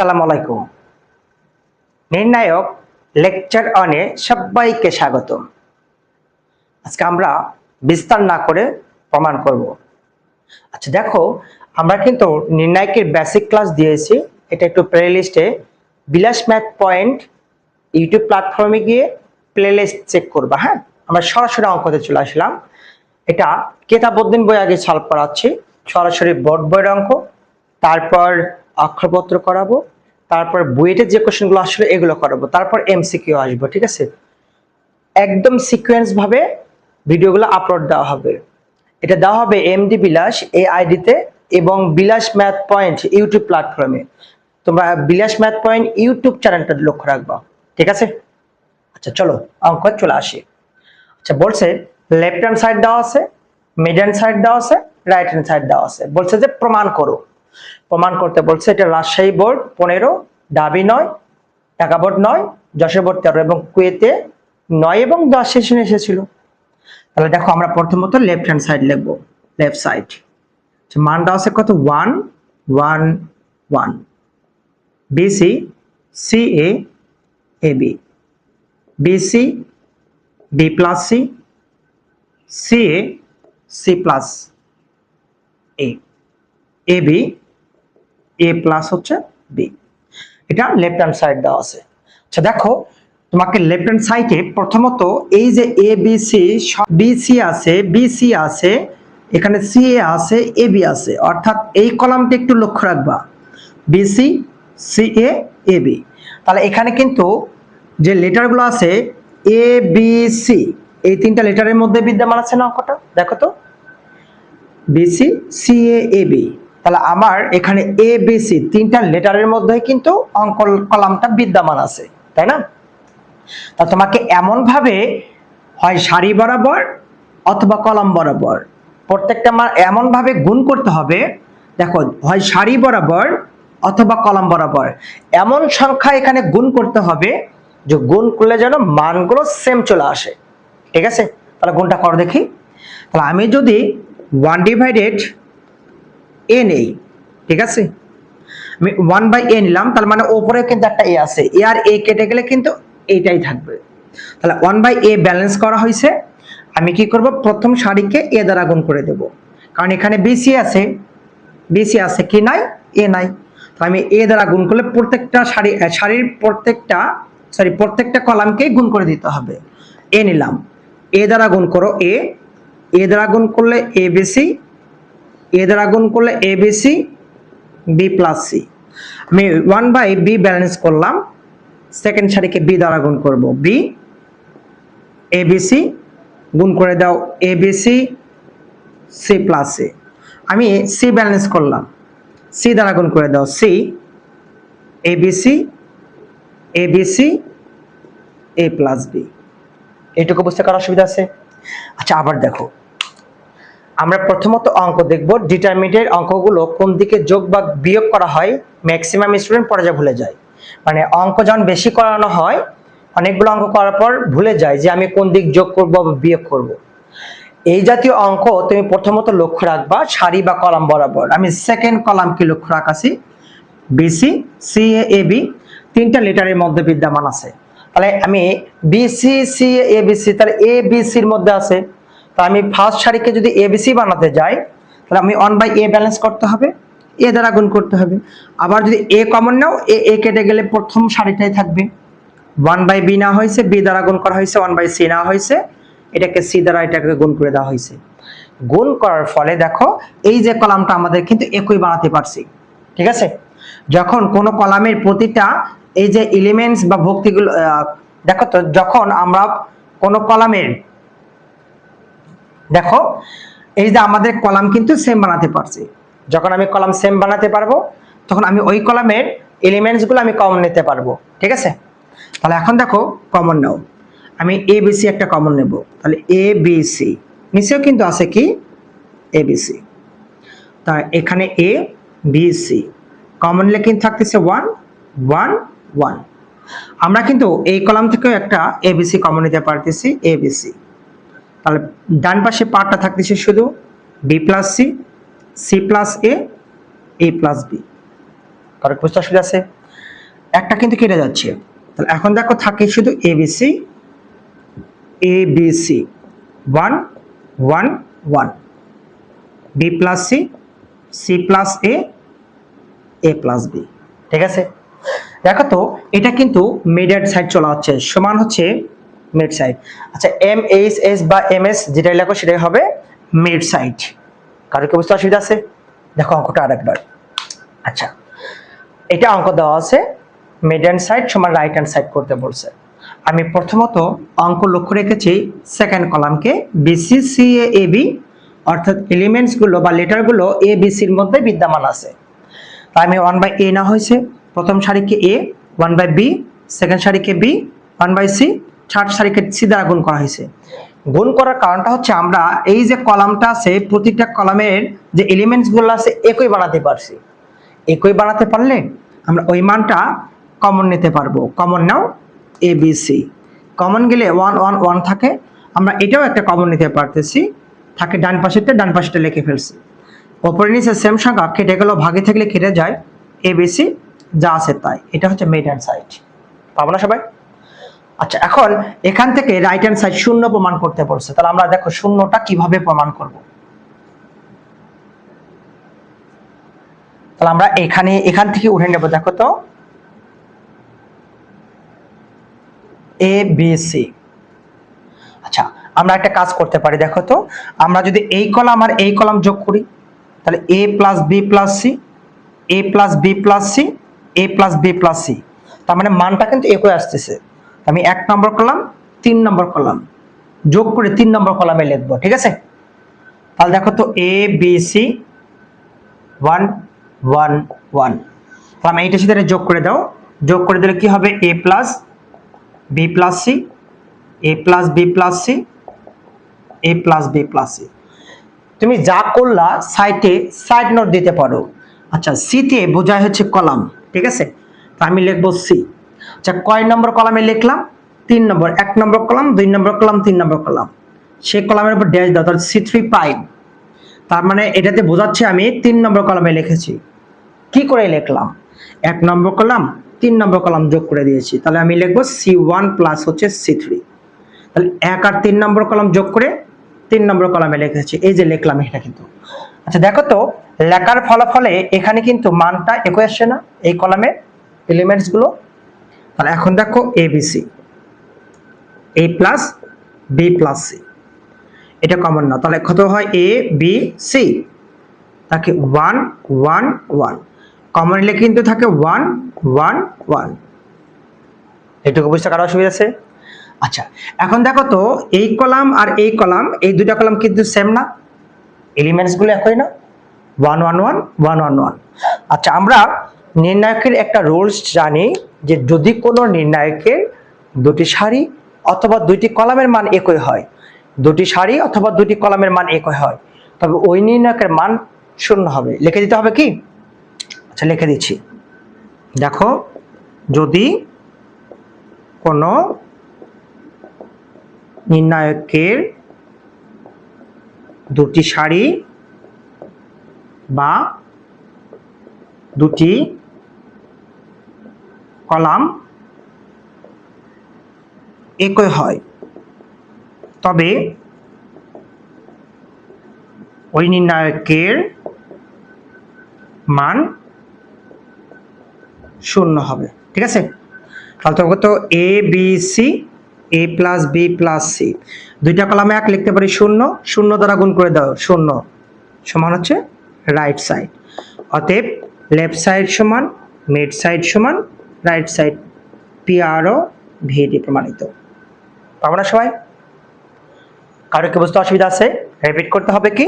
আসসালামু আলাইকুম। নির্ণায়ক লেকচার অনে সবাইকে স্বাগতম। আজকে আমরা বিস্তার না করে প্রমাণ করব। আচ্ছা দেখো, আমরা কিন্তু নির্ণায়কের বেসিক ক্লাস দিয়েছি। এটা একটু প্লেলিস্টে বিলাস ম্যাথ পয়েন্ট ইউটিউব প্ল্যাটফর্মে গিয়ে প্লেলিস্ট চেক করবা। হ্যাঁ, আমরা সরাসরি অঙ্কতে চলে আসলাম। এটা কেতাবউদ্দিন বই আগে সলভ করাচ্ছি, সরাসরি বোর্ড বইয়ের অঙ্ক, তারপর অক্ষরপত্র করাবো, তারপর বুয়েটের যে কোশ্চেনগুলো আসলে এগুলো করাবো, তারপর এমসিকিউ আসবো। ঠিক আছে, একদম সিকোয়েন্স ভাবে ভিডিওগুলো আপলোড দেওয়া হবে। এটা দেওয়া হবে এমডি বিলাস এই আইডিতে এবং বিলাস ম্যাথ পয়েন্ট ইউটিউব প্ল্যাটফর্মে। তোমরা বিলাস ম্যাথ পয়েন্ট ইউটিউব চ্যানেলটা লক্ষ্য রাখবা। ঠিক আছে, আচ্ছা চলো অঙ্ক চলে আসি। আচ্ছা বলছে লেফট হ্যান্ড সাইড দেওয়া আছে, মিড হ্যান্ড সাইড দেওয়া আছে, রাইট হ্যান্ড সাইড দেওয়া আছে। বলছে যে প্রমাণ করো। প্রমাণ করতে বলছে এটা রাজশাহী বোর্ড 15, ঢাবি 9, ঢাকা বোর্ড 9, যশোর বোর্ড 13 এবং কুয়েতে 9 এবং 10 সেশনে এসেছিল। তাহলে দেখো আমরা প্রথমত লেফট হ্যান্ড সাইড লিখবো। লেফট সাইড মান দেওয়া আছে কত 1 1 1, BC CA AB, BC B plus C, CA C plus A, AB A plus হচ্ছে বি। এটা লেফট হ্যান্ড সাইড দেওয়া আছে। আচ্ছা দেখো, তোমাকে লেফট হ্যান্ড সাইডে প্রথমত এই যে এ বি সি, বিসি আছে, বিসি আছে, এখানে সিএ আছে, এবি আছে, অর্থাৎ এই কলামটা একটু লক্ষ্য রাখবা, বিসি সিএ এবি। তাহলে এখানে কিন্তু যে লেটারগুলো আছে এ বি সি, এই তিনটা লেটারের মধ্যে বিদ্যমান আছে না অঙ্কটা? দেখো তো বিসি সিএ এবি। তাহলে আমার এখানে এ বি সি তিনটা লেটারের মধ্যে কিন্তু অঙ্ক কলামটা বিদ্যমান আছে, তাই না? তা তোমাকে এমন ভাবে হয় সারি বরাবর অথবা কলাম বরাবর প্রত্যেকটা মান এমন ভাবে গুণ করতে হবে। দেখো হয় সারি বরাবর অথবা কলাম বরাবর এমন সংখ্যা এখানে গুণ করতে হবে যে গুণ করলে যেন মানগুলো সেম চলে আসে। ঠিক আছে, তাহলে গুণটা করো দেখি। তাহলে আমি যদি 1 ডিভাইডেড এ নেই, ঠিক আছে, আমি 1/a নিলাম, তার মানে উপরে কিন্তু একটা এ আছে, এ আর এ কেটে গেলে কিন্তু এইটাই থাকবে। তাহলে 1/a ব্যালেন্স করা হয়েছে। আমি কি করব, প্রথম সারিকে এ দ্বারা গুণ করে দেব, কারণ এখানে বিসি আছে, বিসি আছে কি নাই, এ নাই। তো আমি এ দ্বারা গুণ করলে প্রত্যেকটা সারির প্রত্যেকটা কলামকে গুণ করে দিতে হবে। এ নিলাম, এ দ্বারা গুণ করো এ, এ দ্বারা গুণ করলে এ বিসি, এ দ্বারা গুণ করলে এ বিসি বি প্লাস সি। আমি 1/b ব্যালেন্স করলাম, সেকেন্ড সারিকে বি দ্বারা গুণ করব, বি এবিসি গুণ করে দাও এবিসি সি প্লাস এ। আমি সি ব্যালেন্স করলাম, সি দ্বারা গুণ করে দাও সি এবিসি এবিসি এ প্লাস বি। এইটুকু বুঝতে কারো অসুবিধা আছে? আচ্ছা আবার দেখো, আমরা প্রথমত অঙ্ক দেখব, ডিটারমিনেন্টের অঙ্কগুলো কোন দিকে যোগ বা বিয়োগ করা হয় ম্যাক্সিমাম স্টুডেন্ট পরে যা ভুলে যায়। মানে অঙ্ক যখন বেশি করানো হয় অনেকগুলো অঙ্ক করার পর ভুলে যায় যে আমি কোন দিক যোগ করব বা বিয়োগ করব। এই জাতীয় অঙ্ক তুমি প্রথমত লক্ষ্য রাখবা সারি বা কলাম বরাবর। আমি সেকেন্ড কলামকে লক্ষ্য রাখাছি, বিসি সি এ বি তিনটা লেটারের মধ্যে বিদ্যমান আছে। তাহলে আমি বিসি সি এ বিসি, তাহলে এ বিসির মধ্যে আছে। তা আমি ফার্স্ট সারিকে যদি এবিসি বানাতে যাই তাহলে আমি 1/a ব্যালেন্স করতে হবে, এ দ্বারা গুণ করতে হবে। আবার যদি এ কমন নাও, এ কেটে গেলে প্রথম সারিটাই থাকবে। 1/b না হয়েছে, বি দ্বারা গুণ করা হয়েছে, 1/c না হয়েছে, এটাকে সি দ্বারা এটাকে গুণ করে দেওয়া হয়েছে। গুণ করার ফলে দেখো এই যে কলামটা আমাদের কিন্তু একই বানাতে পারছি। ঠিক আছে, যখন কোন কলামের প্রতিটা এই যে এলিমেন্টস বা ভক্তিগুলো দেখো তো, যখন আমরা কোন কলামের দেখো এই যে আমাদের কলাম কিন্তু সেম বানাতে পারছি। যখন আমি কলাম সেম বানাতে পারবো তখন আমি ওই কলামের এলিমেন্টস গুলো আমি কমন নিতে পারবো। ঠিক আছে, তাহলে এখন দেখো কমন নাও, আমি এ বিসি একটা কমন নেব। তাহলে এ বিসি নিচেও কিন্তু আছে কি এবিসি, তাই এখানে এ বিসি কমন নিলে কিন্তু থাকতেছে 1 1 1। আমরা কিন্তু এই কলাম থেকেও একটা এবিসি কমন নিতে পারতেছি, এবিসি। তাহলে ডান পাশে পার্টটা থাকতেছে শুধু B plus C, C plus A, A plus B. কারো বুঝতে অসুবিধা আছে? একটা কিন্তু কেটে যাচ্ছে, তাহলে এখন দেখো থাকে শুধু ABC, ABC 1 1 1, B plus C, C plus A plus B. ঠিক আছে, দেখো তো এটা কিন্তু মিডেড সাইড চলা হচ্ছে, সমান হচ্ছে মিড সাইড। আচ্ছা এম এইচ এস বা এম এস যেটাই লেখো সেটাই হবে মিড সাইড। কারো কি বুঝতে অসুবিধা আছে? দেখো অঙ্কটা আরেকবার। আচ্ছা এটা অঙ্ক দেওয়া আছে, মিড হ্যান্ড সাইড সমান রাইট হ্যান্ড সাইড করতে বলছে। আমি প্রথমত অঙ্ক লক্ষ্য রেখেছি second কলামকে BC C A B, অর্থাৎ এলিমেন্টস গুলো বা লেটার গুলো এ বি সির মধ্যে বিদ্যমান আছে। তাই আমি 1/a না হয়েছে, প্রথম সারিকে এ, 1/b, সেকেন্ড সারিকে বি, 1/c, থার্ড সারিকে সি দ্বারা গুণ করা হয়েছে। গুণ করার কারণটা হচ্ছে আমরা এই যে কলামটা আছে প্রতিটা কলামের যে এলিমেন্টস গুলো আছে একই বানাতে পারছি। একই বানাতে পারলে আমরা ওই মানটা কমন নিতে পারবো। Common now A B C, common গেলে 1 1 1 থাকে, আমরা এটাও একটা কমন নিতে পারতেছি, থাকে ডান পাশেরটা, ডান পাশেরটা লিখে ফেলছি। ওপরে নিচে সেম সংখ্যা কেটে গেল, ভাগে থাকলে কেটে যায়, এ বি সি যা আছে তাই। এটা হচ্ছে মিড হ্যান্ড সাইড, পাবো না সবাই? আচ্ছা এখন এখান থেকে রাইট হ্যান্ড সাইড শূন্য প্রমাণ করতে বলছে, তাহলে আমরা দেখো শূন্যটা কিভাবে প্রমাণ করব। তাহলে আমরা এখান থেকে উঠে নেব। দেখো তো এ বি সি। আচ্ছা আমরা একটা কাজ করতে পারি, দেখো তো আমরা যদি এই কলাম আর এই কলাম যোগ করি তাহলে এ প্লাস বি প্লাস সি, এ প্লাস বি প্লাস সি, এ প্লাস বি প্লাস সি, তার মানে মানটা কিন্তু একই আসতেছে। আমি 1 নম্বর কলাম 3 নম্বর কলাম যোগ করে 3 নম্বর কলামে লিখবো। ঠিক আছে, তাহলে দেখো তো এ বি সি 1 1 1, তাহলে আমি এইটার সাথে যোগ করে দাও। যোগ করে দিলে কি হবে? এ প্লাস বি প্লাস সি, এ প্লাস বি প্লাস সি, এ প্লাস বি প্লাস সি। তুমি যা করলা সাইডে সাইড নোট দিতে পারো। আচ্ছা সিতে বোঝায় হচ্ছে কলাম, ঠিক আছে, তো আমি লিখবো সি। আচ্ছা কয় নম্বর কলামে লিখলাম? 3 নম্বর, 1 নম্বর কলাম, 2 নম্বর কলাম, 3 নম্বর কলাম, সেই কলামের উপর ড্যাশ দাও, তাহলে সি3 পাই। তার মানে এটাতে বোঝাচ্ছে আমি 3 নম্বর কলামে লিখেছি। কি করে লিখলাম? 1 নম্বর কলাম 3 নম্বর কলাম যোগ করে দিয়েছি, তাহলে আমি লিখবো সি1 প্লাস হচ্ছে সি3। তাহলে 1 আর 3 নম্বর কলাম যোগ করে 3 নম্বর কলামে লিখেছি, এই যে লিখলাম এটা কিন্তু। আচ্ছা দেখো তো লেখার ফলাফলে এখানে কিন্তু মানটা একই আসছে না এই কলামে এলিমেন্টস গুলো। তাহলে এখন দেখো A B C, A plus B plus C, এটা কমন না, তাহলে কত হয়? এ বি সি, তাকে 1 1 1, কমন নিলে কিন্তু থাকে 1 1 1। এটুকু বুঝতে কারো অসুবিধা আছে? আচ্ছা এখন দেখো তো এই কলাম আর এই কলাম, এই দুটা কলাম কিন্তু সেম না, এলিমেন্টস গুলো একই না, 1 1 1 1 1 1। আচ্ছা আমরা নির্ণায়কের একটা রুলস জানি যে যদি কোনো নির্ণায়কের দুটি সারি অথবা দুইটি কলামের মান একই হয়, দুটি সারি অথবা দুটি কলামের মান একই হয়, তবে ওই নির্ণায়কের মান শূন্য হবে। লিখে দিতে হবে কি? আচ্ছা লিখে দিচ্ছি, দেখো যদি কোনো নির্ণায়কের দুটি সারি বা দুটি কলাম একই হয় তবে ওই নির্ণায়কের মান শূন্য হবে। ঠিক আছে, তাহলে তো কত? A B C, A plus B plus C, দুইটা কলামে 1 লিখতে পারি 0, 0 দ্বারা গুণ করে দাও, 0 সমান হচ্ছে রাইট সাইড। অতএব লেফট সাইড সমান মিড সাইড সমান রাইট সাইড, পি আর ও ভিডি প্রমাণিত। পাবো না সবাই? কারো কি বুঝতে অসুবিধা আছে? রিপিট করতে হবে কি?